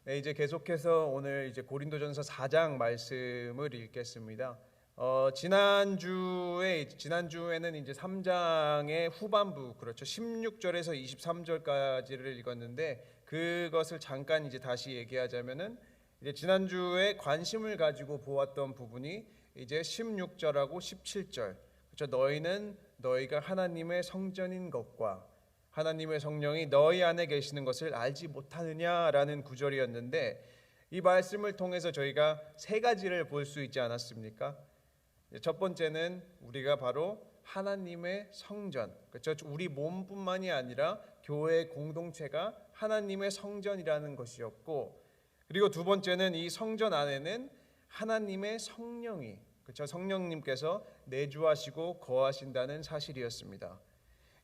네, 이제 계속해서 오늘 이제 고린도전서 4장 말씀을 읽겠습니다. 지난주에는 이제 3장의 후반부, 그렇죠. 16절에서 23절까지를 읽었는데, 그것을 잠깐 이제 다시 얘기하자면은, 이제 지난주에 관심을 가지고 보았던 부분이 이제 16절하고 17절. 그렇죠. 너희는 너희가 하나님의 성전인 것과 하나님의 성령이 너희 안에 계시는 것을 알지 못하느냐라는 구절이었는데, 이 말씀을 통해서 저희가 세 가지를 볼 수 있지 않았습니까? 첫 번째는 우리가 바로 하나님의 성전, 그렇죠? 우리 몸뿐만이 아니라 교회 공동체가 하나님의 성전이라는 것이었고, 그리고 두 번째는 이 성전 안에는 하나님의 성령이, 그렇죠? 성령님께서 내주하시고 거하신다는 사실이었습니다.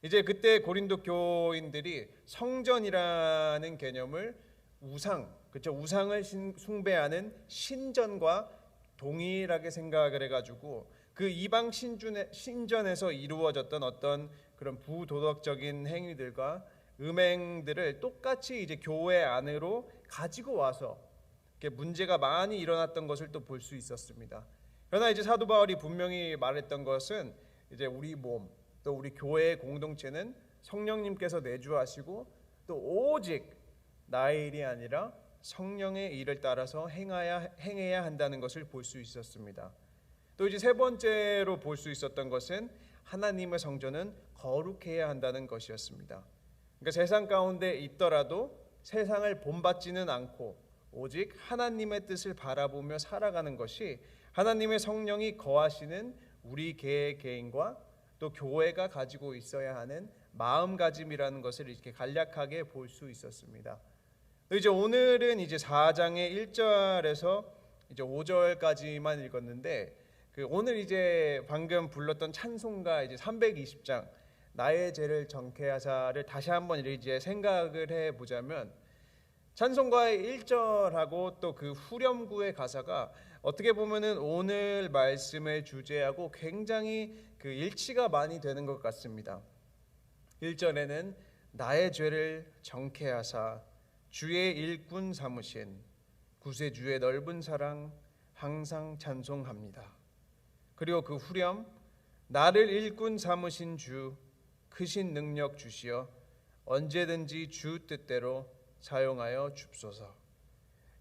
이제 그때 고린도 교인들이 성전이라는 개념을 그렇죠? 우상을 숭배하는 신전과 동일하게 생각을 해가지고 그 이방 신전에서 이루어졌던 어떤 그런 부도덕적인 행위들과 음행들을 똑같이 이제 교회 안으로 가지고 와서 문제가 많이 일어났던 것을 또 볼 수 있었습니다. 그러나 이제 사도 바울이 분명히 말했던 것은 이제 우리 몸, 또 우리 교회의 공동체는 성령님께서 내주하시고 또 오직 나의 일이 아니라 성령의 일을 따라서 행해야 한다는 것을 볼 수 있었습니다. 또 이제 세 번째로 볼 수 있었던 것은 하나님의 성전은 거룩해야 한다는 것이었습니다. 그러니까 세상 가운데 있더라도 세상을 본받지는 않고 오직 하나님의 뜻을 바라보며 살아가는 것이 하나님의 성령이 거하시는 우리 개인과 또 교회가 가지고 있어야 하는 마음가짐이라는 것을 이렇게 간략하게 볼 수 있었습니다. 이제 오늘은 이제 4장의 1절에서 이제 5절까지만 읽었는데, 오늘 이제 방금 불렀던 찬송가 이제 320장 나의 죄를 정케하사를 다시 한번 이제 생각을 해 보자면, 찬송가의 1절하고 또 그 후렴구의 가사가 어떻게 보면은 오늘 말씀의 주제하고 굉장히 그 일치가 많이 되는 것 같습니다. 1절에는 나의 죄를 정케하사 주의 일꾼 삼으신 구세주의 넓은 사랑 항상 찬송합니다. 그리고 그 후렴 나를 일꾼 삼으신 주 크신 능력 주시어 언제든지 주 뜻대로 사용하여 줍소서.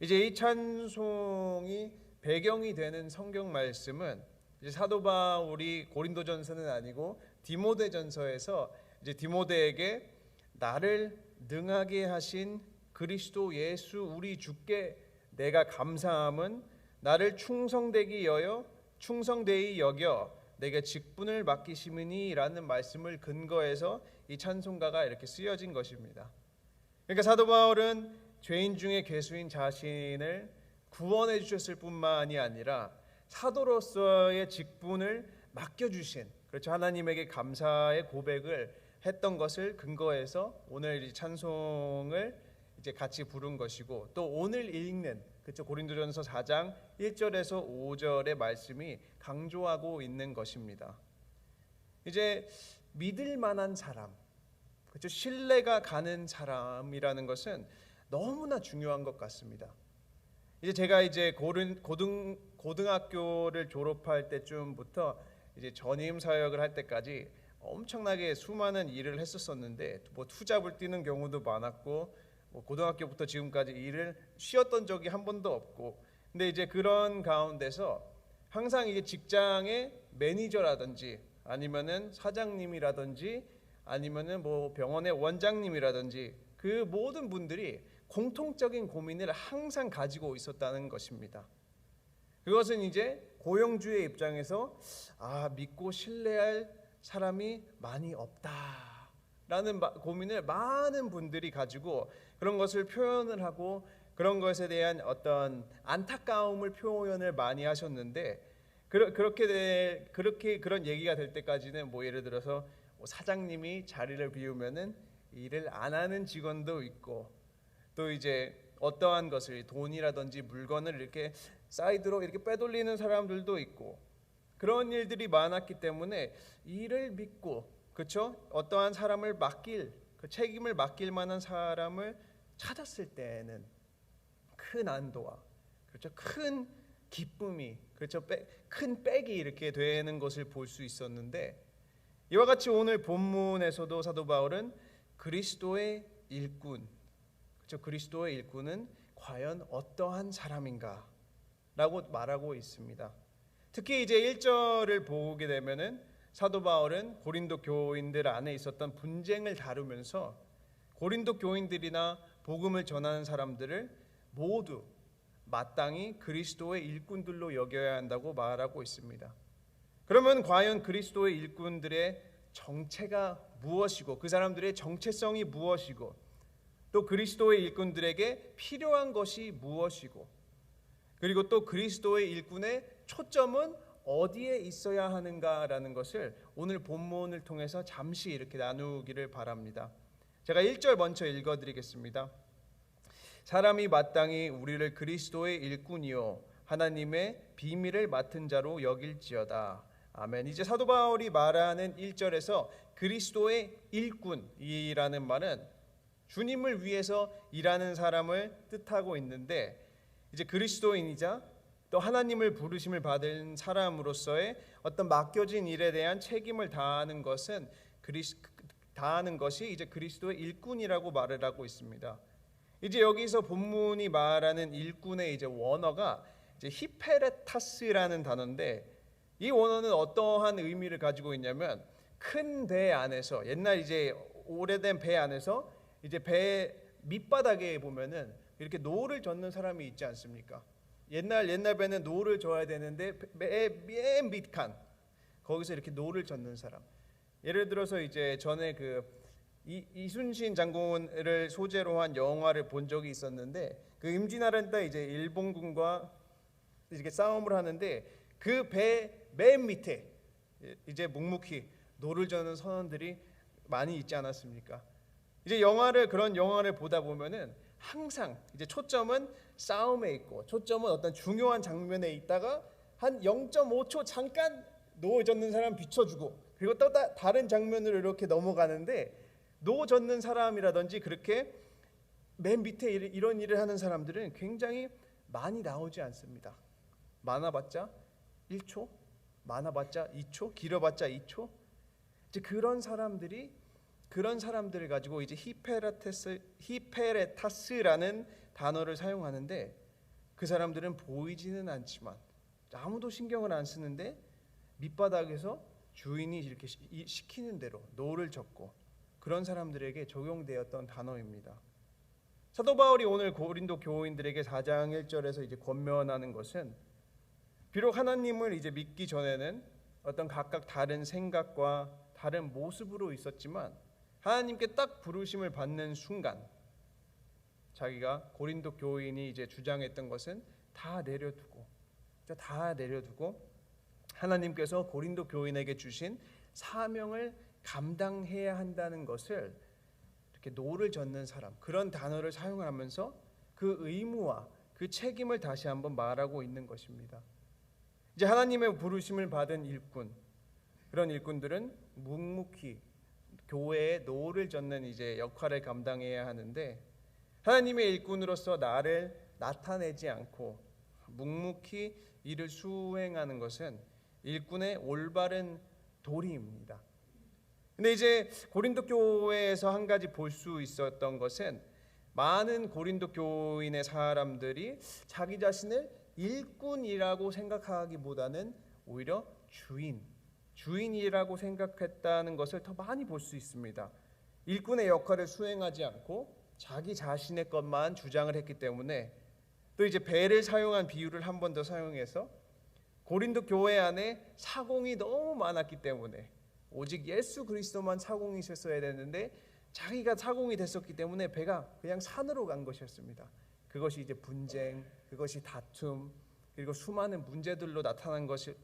이제 이 찬송이 배경이 되는 성경 말씀은 이제 사도 바울이 고린도전서는 아니고 디모데전서에서 이제 디모데에게 나를 능하게 하신 그리스도 예수 우리 주께 내가 감사함은 나를 충성되이 여겨 내게 직분을 맡기심이니라는 말씀을 근거해서 이 찬송가가 이렇게 쓰여진 것입니다. 그러니까 사도 바울은 죄인 중에 괴수인 자신을 구원해 주셨을 뿐만이 아니라 사도로서의 직분을 맡겨주신, 그렇죠, 하나님에게 감사의 고백을 했던 것을 근거해서 오늘 이 찬송을 이제 같이 부른 것이고, 또 오늘 읽는, 그렇죠, 고린도전서 4장 1절에서 5절의 말씀이 강조하고 있는 것입니다. 이제 믿을 만한 사람, 그렇죠, 신뢰가 가는 사람이라는 것은 너무나 중요한 것 같습니다. 이제 제가 이제 고등학교를 졸업할 때쯤부터 이제 전임 사역을 할 때까지 엄청나게 수많은 일을 했었었는데, 뭐 투잡을 뛰는 경우도 많았고, 뭐 고등학교부터 지금까지 일을 쉬었던 적이 한 번도 없고, 근데 이제 그런 가운데서 항상 이게 직장의 매니저라든지 아니면은 사장님이라든지 아니면은 뭐 병원의 원장님이라든지 그 모든 분들이 공통적인 고민을 항상 가지고 있었다는 것입니다. 그것은 이제 고용주의 입장에서 믿고 신뢰할 사람이 많이 없다라는 고민을 많은 분들이 가지고 그런 것을 표현을 하고 그런 것에 대한 어떤 안타까움을 표현을 많이 하셨는데, 그렇게 그런 얘기가 될 때까지는 뭐 예를 들어서 사장님이 자리를 비우면은 일을 안 하는 직원도 있고, 또 이제 어떠한 것을 돈이라든지 물건을 이렇게 사이드로 이렇게 빼돌리는 사람들도 있고, 그런 일들이 많았기 때문에 일을 믿고, 그렇죠, 어떠한 사람을 그 책임을 맡길 만한 사람을 찾았을 때는 큰 안도와 그렇죠, 큰 기쁨이, 그렇죠, 큰 빽이 이렇게 되는 것을 볼 수 있었는데, 이와 같이 오늘 본문에서도 사도 바울은 그리스도의 일꾼, 그렇죠, 그리스도의 일꾼은 과연 어떠한 사람인가 라고 말하고 있습니다. 특히 이제 1절을 보게 되면은 사도 바울은 고린도 교인들 안에 있었던 분쟁을 다루면서 고린도 교인들이나 복음을 전하는 사람들을 모두 마땅히 그리스도의 일꾼들로 여겨야 한다고 말하고 있습니다. 그러면 과연 그리스도의 일꾼들의 정체가 무엇이고, 그 사람들의 정체성이 무엇이고, 또 그리스도의 일꾼들에게 필요한 것이 무엇이고, 그리고 또 그리스도의 일꾼의 초점은 어디에 있어야 하는가라는 것을 오늘 본문을 통해서 잠시 이렇게 나누기를 바랍니다. 제가 1절 먼저 읽어드리겠습니다. 사람이 마땅히 우리를 그리스도의 일꾼이요 하나님의 비밀을 맡은 자로 여길지어다. 아멘. 이제 사도 바울이 말하는 1절에서 그리스도의 일꾼이라는 말은 주님을 위해서 일하는 사람을 뜻하고 있는데, 이제 그리스도인이자 또 하나님을 부르심을 받은 사람으로서의 어떤 맡겨진 일에 대한 책임을 다하는 것이 이제 그리스도의 일꾼이라고 말을 하고 있습니다. 이제 여기서 본문이 말하는 일꾼의 이제 원어가 이제 히페레타스라는 단어인데, 이 원어는 어떠한 의미를 가지고 있냐면, 큰 배 안에서, 옛날 이제 오래된 배 안에서 이제 배 밑바닥에 보면은 이렇게 노를 젓는 사람이 있지 않습니까? 옛날 배는 노를 젓어야 되는데 맨 밑칸 거기서 이렇게 노를 젓는 사람. 예를 들어서 이제 전에 그 이순신 장군을 소재로 한 영화를 본 적이 있었는데, 그 임진왜란 때 이제 일본군과 이렇게 싸움을 하는데 그 배 맨 밑에 이제 묵묵히 노를 저는 선원들이 많이 있지 않았습니까? 이제 그런 영화를 보다 보면은 항상 이제 초점은 싸움에 있고, 초점은 어떤 중요한 장면에 있다가 한 0.5초 잠깐 노 젓는 사람 비춰주고, 그리고 또 다른 장면으로 이렇게 넘어가는데, 노 젓는 사람이라든지 그렇게 맨 밑에 이런 일을 하는 사람들은 굉장히 많이 나오지 않습니다. 많아봤자 1초, 많아봤자 2초, 길어봤자 2초. 이제 그런 사람들을 가지고 이제 히페레타스라는 단어를 사용하는데, 그 사람들은 보이지는 않지만 아무도 신경을 안 쓰는데 밑바닥에서 주인이 이렇게 시키는 대로 노를 젓고, 그런 사람들에게 적용되었던 단어입니다. 사도 바울이 오늘 고린도 교인들에게 4장 1절에서 이제 권면하는 것은, 비록 하나님을 이제 믿기 전에는 어떤 각각 다른 생각과 다른 모습으로 있었지만, 하나님께 딱 부르심을 받는 순간 자기가 고린도 교인이 이제 주장했던 것은 다 내려두고 하나님께서 고린도 교인에게 주신 사명을 감당해야 한다는 것을 이렇게 노를 젓는 사람, 그런 단어를 사용하면서 그 의무와 그 책임을 다시 한번 말하고 있는 것입니다. 이제 하나님의 부르심을 받은 일꾼, 그런 일꾼들은 묵묵히 교회에 노를 젓는 이제 역할을 감당해야 하는데, 하나님의 일꾼으로서 나를 나타내지 않고 묵묵히 일을 수행하는 것은 일꾼의 올바른 도리입니다. 근데 이제 고린도 교회에서 한 가지 볼 수 있었던 것은, 많은 고린도 교인의 사람들이 자기 자신을 일꾼이라고 생각하기보다는 오히려 주인이라고 생각했다는 것을 더 많이 볼 수 있습니다. 일꾼의 역할을 수행하지 않고 자기 자신의 것만 주장을 했기 때문에, 또 이제 배를 사용한 비유를 한 번 더 사용해서 고린도 교회 안에 사공이 너무 많았기 때문에, 오직 예수 그리스도만 사공이셨어야 되는데 자기가 사공이 됐었기 때문에 배가 그냥 산으로 간 것이었습니다. 그것이 이제 분쟁, 그것이 다툼, 그리고 수많은 문제들로 나타난 것을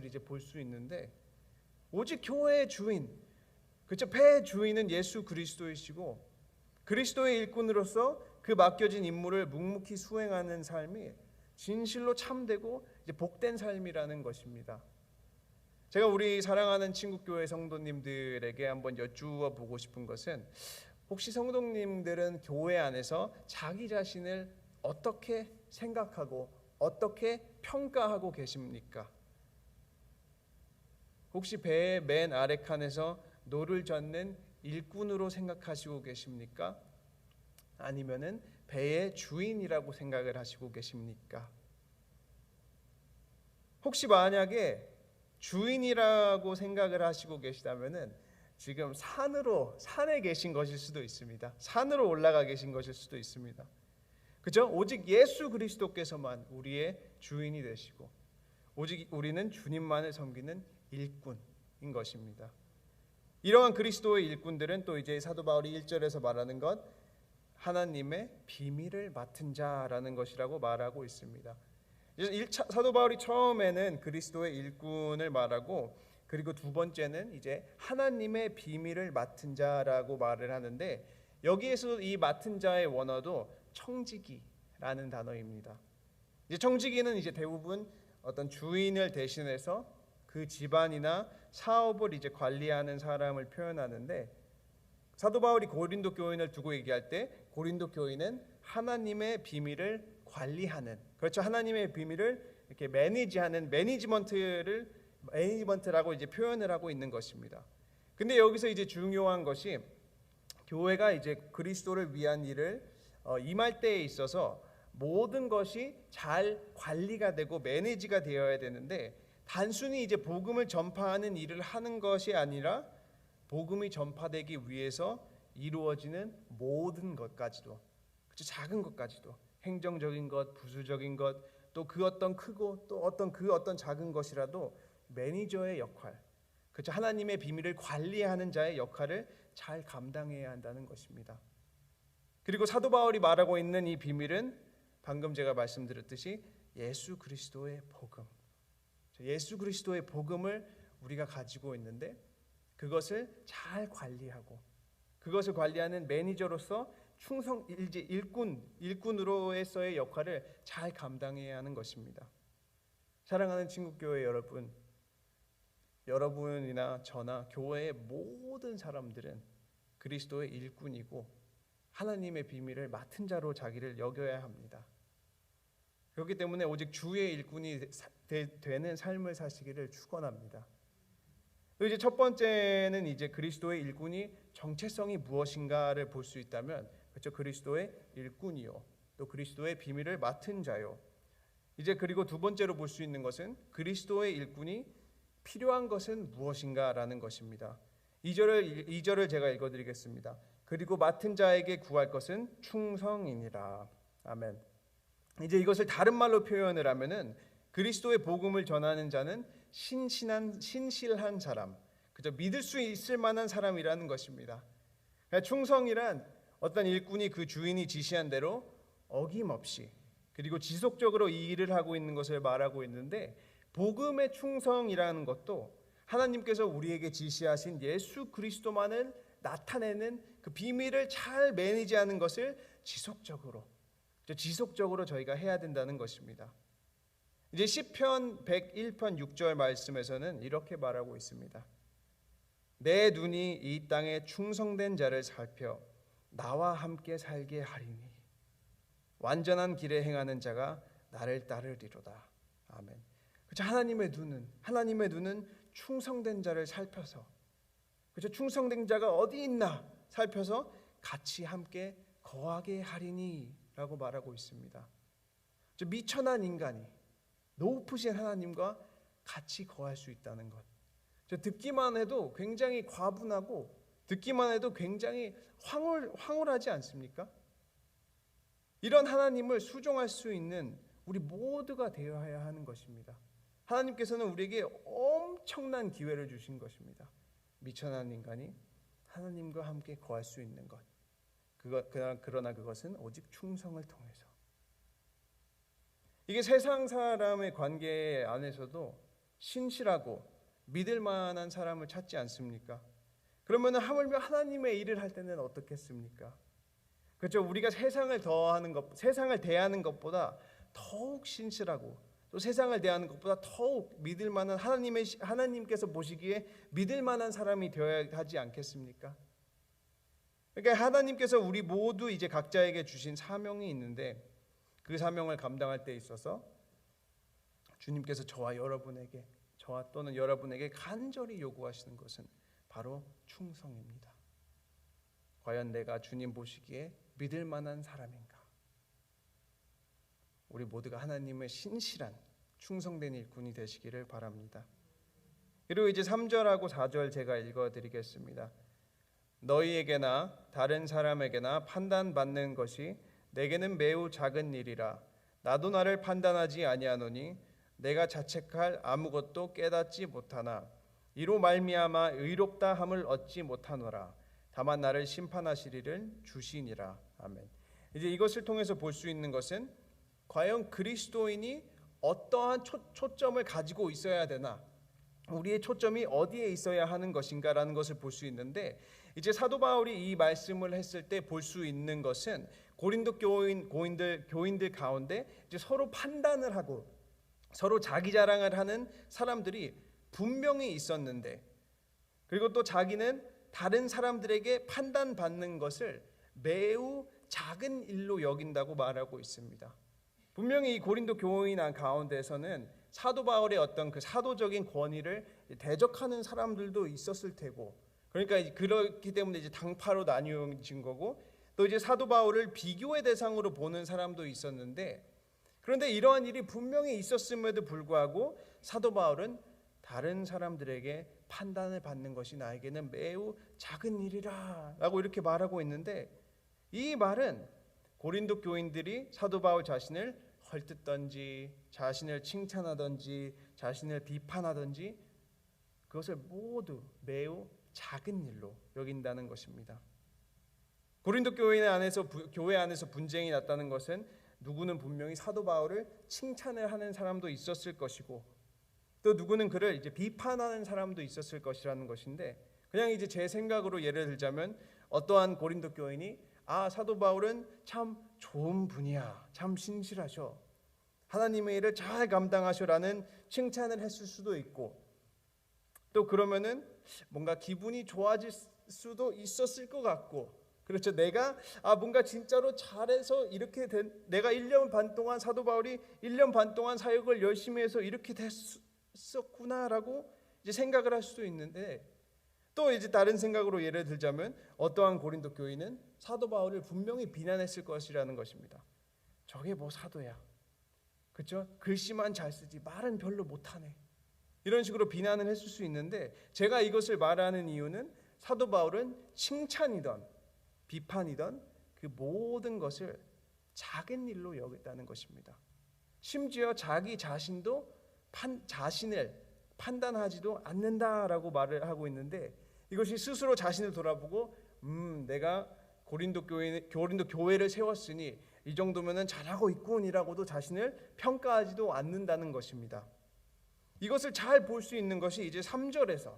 이제 볼 수 있는데, 오직 교회의 주인, 그렇죠, 배의 주인은 예수 그리스도이시고, 그리스도의 일꾼으로서 그 맡겨진 임무를 묵묵히 수행하는 삶이 진실로 참되고 이제 복된 삶이라는 것입니다. 제가 우리 사랑하는 친구교회 성도님들에게 한번 여쭈어 보고 싶은 것은, 혹시 성도님들은 교회 안에서 자기 자신을 어떻게 생각하고 어떻게 평가하고 계십니까? 혹시 배의 맨 아래 칸에서 노를 젓는 일꾼으로 생각하시고 계십니까? 아니면은 배의 주인이라고 생각을 하시고 계십니까? 혹시 만약에 주인이라고 생각을 하시고 계시다면은 지금 산에 계신 것일 수도 있습니다. 산으로 올라가 계신 것일 수도 있습니다. 그죠? 오직 예수 그리스도께서만 우리의 주인이 되시고 오직 우리는 주님만을 섬기는 일꾼인 것입니다. 이러한 그리스도의 일꾼들은 또 이제 사도 바울이 1절에서 말하는 것 하나님의 비밀을 맡은 자라는 것이라고 말하고 있습니다. 사도 바울이 처음에는 그리스도의 일꾼을 말하고 그리고 두 번째는 이제 하나님의 비밀을 맡은 자라고 말을 하는데 여기에서 이 맡은 자의 원어도 청지기라는 단어입니다. 이제 청지기는 이제 대부분 어떤 주인을 대신해서 그 집안이나 사업을 이제 관리하는 사람을 표현하는데 사도 바울이 고린도 교인을 두고 얘기할 때 고린도 교인은 하나님의 비밀을 관리하는 그렇죠. 하나님의 비밀을 이렇게 매니지하는 매니지먼트라고 이제 표현을 하고 있는 것입니다. 근데 여기서 이제 중요한 것이 교회가 이제 그리스도를 위한 일을 임할 때에 있어서 모든 것이 잘 관리가 되고 매니지가 되어야 되는데 단순히 이제 복음을 전파하는 일을 하는 것이 아니라 복음이 전파되기 위해서 이루어지는 모든 것까지도 그렇죠? 작은 것까지도 행정적인 것, 부수적인 것, 또 그 어떤 크고 또 어떤 그 어떤 작은 것이라도 매니저의 역할, 그렇죠? 하나님의 비밀을 관리하는 자의 역할을 잘 감당해야 한다는 것입니다. 그리고 사도 바울이 말하고 있는 이 비밀은 방금 제가 말씀드렸듯이 예수 그리스도의 복음, 예수 그리스도의 복음을 우리가 가지고 있는데 그것을 잘 관리하고 그것을 관리하는 매니저로서 일꾼으로서의 역할을 잘 감당해야 하는 것입니다. 사랑하는 친구교회 여러분, 여러분이나 저나 교회의 모든 사람들은 그리스도의 일꾼이고 하나님의 비밀을 맡은 자로 자기를 여겨야 합니다. 그렇기 때문에 오직 주의 일꾼이 되는 삶을 사시기를 축원합니다. 이제 첫 번째는 이제 그리스도의 일꾼이 정체성이 무엇인가를 볼 수 있다면 그렇죠. 그리스도의 일꾼이요. 또 그리스도의 비밀을 맡은 자요. 이제 그리고 두 번째로 볼 수 있는 것은 그리스도의 일꾼이 필요한 것은 무엇인가라는 것입니다. 2절을 제가 읽어드리겠습니다. 그리고 맡은 자에게 구할 것은 충성이니라. 아멘. 이제 이것을 다른 말로 표현을 하면은 그리스도의 복음을 전하는 자는 신실한 사람, 그죠? 믿을 수 있을 만한 사람이라는 것입니다. 그러니까 충성이란 어떤 일꾼이 그 주인이 지시한 대로 어김없이 그리고 지속적으로 이 일을 하고 있는 것을 말하고 있는데 복음의 충성이라는 것도 하나님께서 우리에게 지시하신 예수 그리스도만을 나타내는 그 비밀을 잘 매니지하는 것을 지속적으로 저희가 해야 된다는 것입니다. 이제 시편 101편 6절 말씀에서는 이렇게 말하고 있습니다. 내 눈이 이 땅에 충성된 자를 살펴 나와 함께 살게 하리니 완전한 길에 행하는 자가 나를 따르리로다. 아멘. 그렇죠? 하나님의 눈은 충성된 자를 살펴서 그렇죠? 충성된 자가 어디 있나 살펴서 같이 함께 거하게 하리니라고 말하고 있습니다. 미천한 인간이 높으신 하나님과 같이 거할 수 있다는 것. 듣기만 해도 굉장히 과분하고 듣기만 해도 굉장히 황홀하지 않습니까? 이런 하나님을 수종할 수 있는 우리 모두가 되어야 하는 것입니다. 하나님께서는 우리에게 엄청난 기회를 주신 것입니다. 미천한 인간이 하나님과 함께 거할 수 있는 것. 그러나 그것은 오직 충성을 통해서. 이게 세상 사람의 관계 안에서도 신실하고 믿을 만한 사람을 찾지 않습니까? 그러면 하물며 하나님의 일을 할 때는 어떻겠습니까? 그렇죠. 우리가 세상을 대하는 것보다 더욱 신실하고 또 세상을 대하는 것보다 더욱 믿을 만한 하나님께서 보시기에 믿을 만한 사람이 되어야 하지 않겠습니까? 그러니까 하나님께서 우리 모두 이제 각자에게 주신 사명이 있는데 그 사명을 감당할 때 있어서 주님께서 저와 또는 여러분에게 간절히 요구하시는 것은 바로 충성입니다. 과연 내가 주님 보시기에 믿을 만한 사람인가? 우리 모두가 하나님의 신실한 충성된 일꾼이 되시기를 바랍니다. 그리고 이제 3절하고 4절 제가 읽어드리겠습니다. 너희에게나 다른 사람에게나 판단받는 것이 내게는 매우 작은 일이라. 나도 나를 판단하지 아니하노니 내가 자책할 아무것도 깨닫지 못하나 이로 말미암아 의롭다 함을 얻지 못하노라. 다만 나를 심판하시리를 주시니라. 아멘. 이제 이것을 통해서 볼 수 있는 것은 과연 그리스도인이 어떠한 초점을 가지고 있어야 되나, 우리의 초점이 어디에 있어야 하는 것인가라는 것을 볼 수 있는데, 이제 사도 바울이 이 말씀을 했을 때 볼 수 있는 것은 고린도 교인들 가운데 이제 서로 판단을 하고 서로 자기 자랑을 하는 사람들이 분명히 있었는데, 그리고 또 자기는 다른 사람들에게 판단받는 것을 매우 작은 일로 여긴다고 말하고 있습니다. 분명히 이 고린도 교인 가운데서는 사도 바울의 어떤 그 사도적인 권위를 대적하는 사람들도 있었을 테고, 그러니까 그렇기 때문에 이제 당파로 나뉘어진 거고, 또 이제 사도 바울을 비교의 대상으로 보는 사람도 있었는데, 그런데 이러한 일이 분명히 있었음에도 불구하고 사도 바울은 다른 사람들에게 판단을 받는 것이 나에게는 매우 작은 일이라 라고 이렇게 말하고 있는데, 이 말은 고린도 교인들이 사도 바울 자신을 헐뜯던지 자신을 칭찬하던지 자신을 비판하던지 그것을 모두 매우 작은 일로 여긴다는 것입니다. 고린도 교회 안에서 분쟁이 났다는 것은 누구는 분명히 사도 바울을 칭찬을 하는 사람도 있었을 것이고, 또 누구는 그를 이제 비판하는 사람도 있었을 것이라는 것인데, 그냥 이제 제 생각으로 예를 들자면 어떠한 고린도 교인이 사도 바울은 참 좋은 분이야, 참 신실하셔, 하나님의 일을 잘 감당하셔라는 칭찬을 했을 수도 있고, 또 그러면은 뭔가 기분이 좋아질 수도 있었을 것 같고, 그렇죠. 내가 뭔가 진짜로 잘해서 이렇게 내가 1년 반 동안 사도 바울이 1년 반 동안 사역을 열심히 해서 이렇게 됐었구나라고 이제 생각을 할 수도 있는데, 또 이제 다른 생각으로 예를 들자면 어떠한 고린도 교인은 사도 바울을 분명히 비난했을 것이라는 것입니다. 저게 뭐 사도야, 그렇죠? 글씨만 잘 쓰지 말은 별로 못하네, 이런 식으로 비난을 했을 수 있는데, 제가 이것을 말하는 이유는 사도 바울은 칭찬이던 비판이던 그 모든 것을 작은 일로 여겼다는 것입니다. 심지어 자기 자신도 자신을 판단하지도 않는다라고 말을 하고 있는데, 이것이 스스로 자신을 돌아보고 내가 고린도 교회를 세웠으니 이 정도면은 잘하고 있군이라고도 자신을 평가하지도 않는다는 것입니다. 이것을 잘 볼 수 있는 것이 이제 3절에서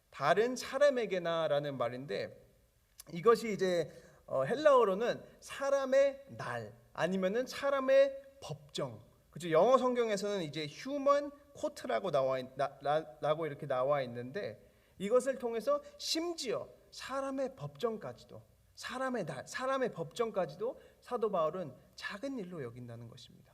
다른 사람에게나라는 말인데, 이것이 이제 헬라어로는 사람의 날 아니면은 사람의 법정, 그렇죠? 영어 성경에서는 이제 human court라고 라고 이렇게 나와 있는데, 이것을 통해서 심지어 사람의 법정까지도, 사람의 날, 사람의 법정까지도 사도 바울은 작은 일로 여긴다는 것입니다.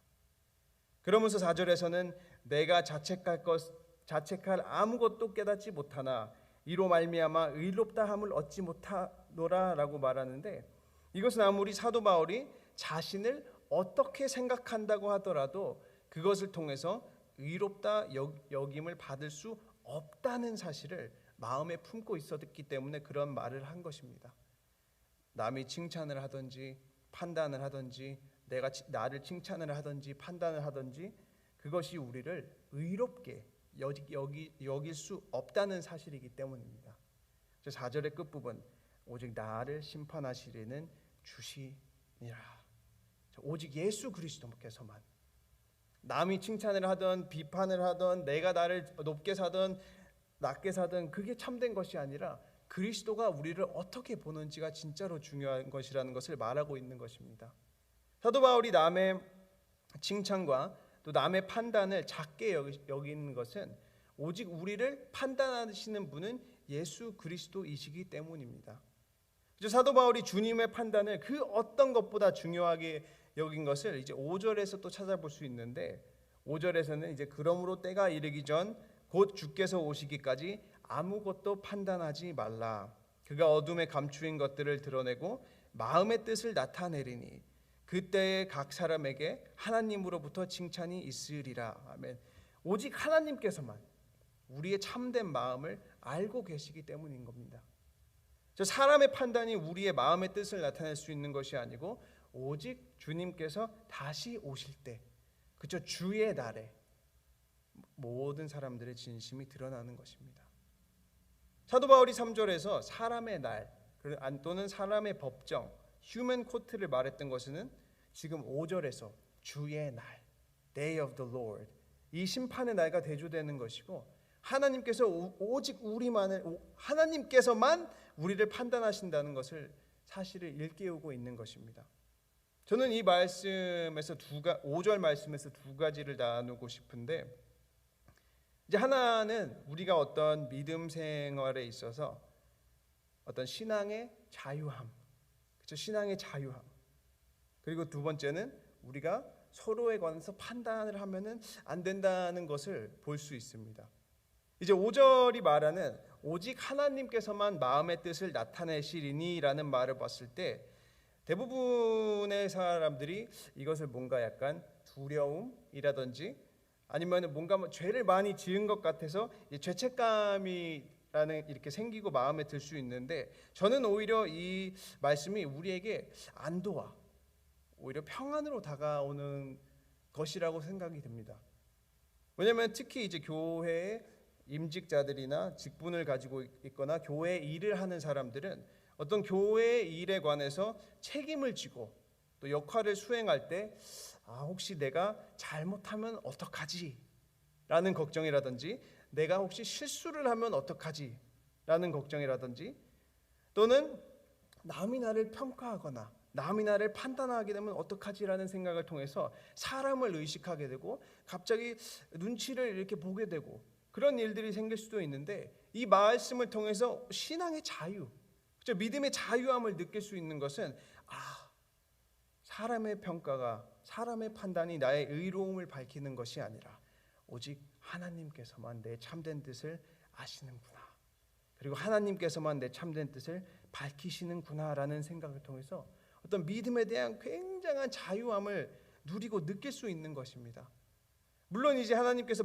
그러면서 4절에서는 내가 자책할 아무것도 깨닫지 못하나 이로 말미암아 의롭다 함을 얻지 못하노라라고 말하는데, 이것은 아무리 사도 바울이 자신을 어떻게 생각한다고 하더라도 그것을 통해서 의롭다 여김을 받을 수 없다는 사실을 마음에 품고 있었기 때문에 그런 말을 한 것입니다. 남이 칭찬을 하든지 판단을 하든지 내가 나를 칭찬을 하든지 판단을 하든지 그것이 우리를 의롭게 여길 수 없다는 사실이기 때문입니다. 4절의 끝부분, 오직 나를 심판하시리는 주시니라. 오직 예수 그리스도께서만, 남이 칭찬을 하든 비판을 하든 내가 나를 높게 사든 낮게 사든 그게 참된 것이 아니라 그리스도가 우리를 어떻게 보는지가 진짜로 중요한 것이라는 것을 말하고 있는 것입니다. 사도 바울이 남의 칭찬과 또 남의 판단을 작게 여기는 것은 오직 우리를 판단하시는 분은 예수 그리스도이시기 때문입니다. 이제 사도 바울이 주님의 판단을 그 어떤 것보다 중요하게 여긴 것을 이제 5절에서 또 찾아볼 수 있는데, 5절에서는 이제 그러므로 때가 이르기 전 곧 주께서 오시기까지 아무것도 판단하지 말라. 그가 어둠에 감추인 것들을 드러내고 마음의 뜻을 나타내리니 그때에 각 사람에게 하나님으로부터 칭찬이 있으리라. 아멘. 오직 하나님께서만 우리의 참된 마음을 알고 계시기 때문인 겁니다. 사람의 판단이 우리의 마음의 뜻을 나타낼 수 있는 것이 아니고 오직 주님께서 다시 오실 때, 그죠, 주의 날에 모든 사람들의 진심이 드러나는 것입니다. 사도 바울이 3절에서 사람의 날 또는 사람의 법정, 휴먼 코트를 말했던 것은 지금 5절에서 주의 날, Day of the Lord, 이 심판의 날과 대조되는 것이고, 하나님께서 오직 하나님께서만 우리를 판단하신다는 것을 사실을 일깨우고 있는 것입니다. 저는 이 말씀에서 5절 말씀에서 두 가지를 나누고 싶은데, 이제 하나는 우리가 어떤 믿음 생활에 있어서 어떤 신앙의 자유함, 그렇죠? 신앙의 자유함. 그리고 두 번째는 우리가 서로에 관해서 판단을 하면은 안 된다는 것을 볼 수 있습니다. 이제 5절이 말하는 오직 하나님께서만 마음의 뜻을 나타내시리니라는 말을 봤을 때 대부분의 사람들이 이것을 뭔가 약간 두려움이라든지 아니면 뭔가 죄를 많이 지은 것 같아서 죄책감이 이렇게 생기고 마음에 들 수 있는데, 저는 오히려 이 말씀이 우리에게 안도와 오히려 평안으로 다가오는 것이라고 생각이 듭니다. 왜냐하면 특히 이제 교회의 임직자들이나 직분을 가지고 있거나 교회 일을 하는 사람들은 어떤 교회의 일에 관해서 책임을 지고 또 역할을 수행할 때 혹시 내가 잘못하면 어떡하지? 라는 걱정이라든지, 내가 혹시 실수를 하면 어떡하지? 라는 걱정이라든지, 또는 남이 나를 평가하거나 남이 나를 판단하게 되면 어떡하지? 라는 생각을 통해서 사람을 의식하게 되고 갑자기 눈치를 이렇게 보게 되고 그런 일들이 생길 수도 있는데, 이 말씀을 통해서 신앙의 자유, 그렇죠? 믿음의 자유함을 느낄 수 있는 것은 사람의 평가가, 사람의 판단이 나의 의로움을 밝히는 것이 아니라 오직 하나님께서만 내 참된 뜻을 아시는구나, 그리고 하나님께서만 내 참된 뜻을 밝히시는구나라는 생각을 통해서 어떤 믿음에 대한 굉장한 자유함을 누리고 느낄 수 있는 것입니다. 물론 이제 하나님께서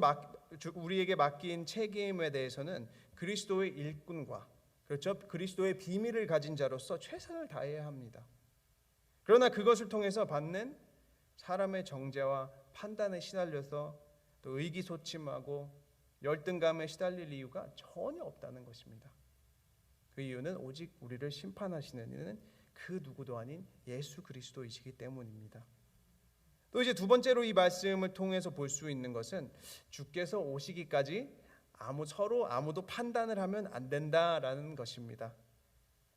우리에게 맡긴 책임에 대해서는 그리스도의 일꾼과, 그렇죠, 그리스도의 비밀을 가진 자로서 최선을 다해야 합니다. 그러나 그것을 통해서 받는 사람의 정죄와 판단에 시달려서 또 의기소침하고 열등감에 시달릴 이유가 전혀 없다는 것입니다. 그 이유는 오직 우리를 심판하시는 이는 그 누구도 아닌 예수 그리스도이시기 때문입니다. 또 이제 두 번째로 이 말씀을 통해서 볼 수 있는 것은 주께서 오시기까지 서로 아무도 판단을 하면 안 된다라는 것입니다.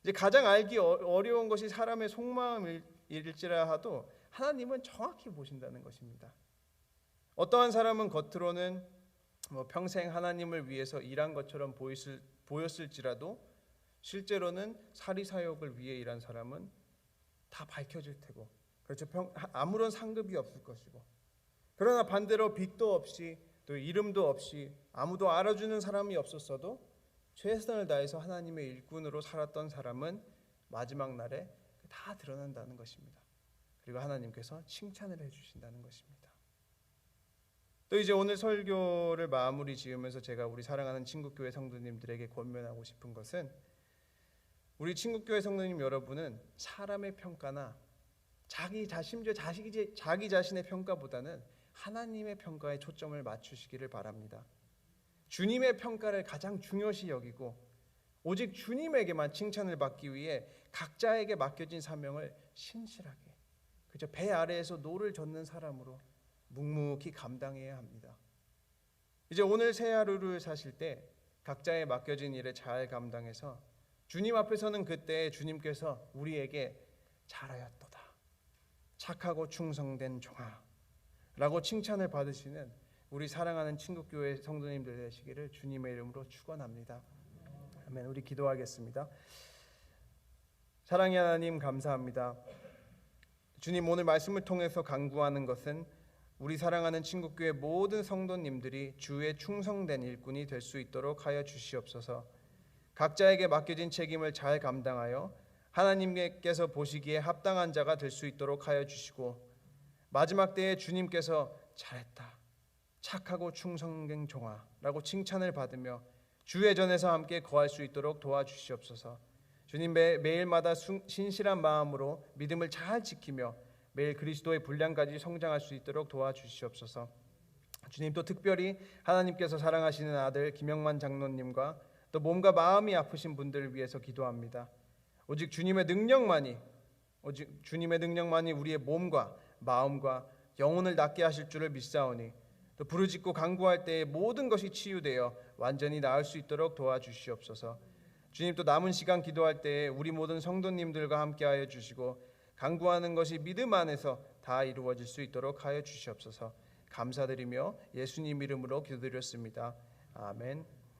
이제 가장 알기 어려운 것이 사람의 속마음일지라 하도 하나님은 정확히 보신다는 것입니다. 어떠한 사람은 겉으로는 평생 하나님을 위해서 일한 것처럼 보였을지라도 실제로는 사리사욕을 위해 일한 사람은 다 밝혀질 테고, 그렇죠, 아무런 상급이 없을 것이고, 그러나 반대로 빚도 없이 또 이름도 없이 아무도 알아주는 사람이 없었어도 최선을 다해서 하나님의 일꾼으로 살았던 사람은 마지막 날에 다 드러난다는 것입니다. 그리고 하나님께서 칭찬을 해주신다는 것입니다. 또 이제 오늘 설교를 마무리 지으면서 제가 우리 사랑하는 친구교회 성도님들에게 권면하고 싶은 것은, 우리 친구교회 성도님 여러분은 사람의 평가나 심지어 자기 자신의 평가보다는 하나님의 평가에 초점을 맞추시기를 바랍니다. 주님의 평가를 가장 중요시 여기고 오직 주님에게만 칭찬을 받기 위해 각자에게 맡겨진 사명을 신실하게, 그저 배 아래에서 노를 젓는 사람으로 묵묵히 감당해야 합니다. 이제 오늘 새 하루를 사실 때 각자의 맡겨진 일을 잘 감당해서 주님 앞에서는 그때 주님께서 우리에게 잘하였도다, 착하고 충성된 종아 라고 칭찬을 받으시는 우리 사랑하는 친구교회 성도님들 되시기를 주님의 이름으로 축원합니다. 아멘. 우리 기도하겠습니다. 사랑의 하나님 감사합니다. 주님, 오늘 말씀을 통해서 간구하는 것은 우리 사랑하는 친구교회 모든 성도님들이 주의 충성된 일꾼이 될 수 있도록 하여 주시옵소서. 각자에게 맡겨진 책임을 잘 감당하여 하나님께서 보시기에 합당한 자가 될 수 있도록 하여 주시고, 마지막 때에 주님께서 잘했다, 착하고 충성된 종아라고 칭찬을 받으며 주의 전에서 함께 거할 수 있도록 도와주시옵소서. 주님, 매일마다 신실한 마음으로 믿음을 잘 지키며 매일 그리스도의 분량까지 성장할 수 있도록 도와주시옵소서. 주님, 또 특별히 하나님께서 사랑하시는 아들 김영만 장로님과 또 몸과 마음이 아프신 분들을 위해서 기도합니다. 오직 주님의 능력만이 우리의 몸과 마음과 영혼을 낫게 하실 줄을 믿사오니, 또 부르짖고 간구할 때에 모든 것이 치유되어 완전히 나을 수 있도록 도와주시옵소서. 주님, 또 남은 시간 기도할 때에 우리 모든 성도님들과 함께하여 주시고 간구하는 것이 믿음 안에서 다 이루어질 수 있도록 하여 주시옵소서. 감사드리며 예수님 이름으로 기도드렸습니다. 아멘.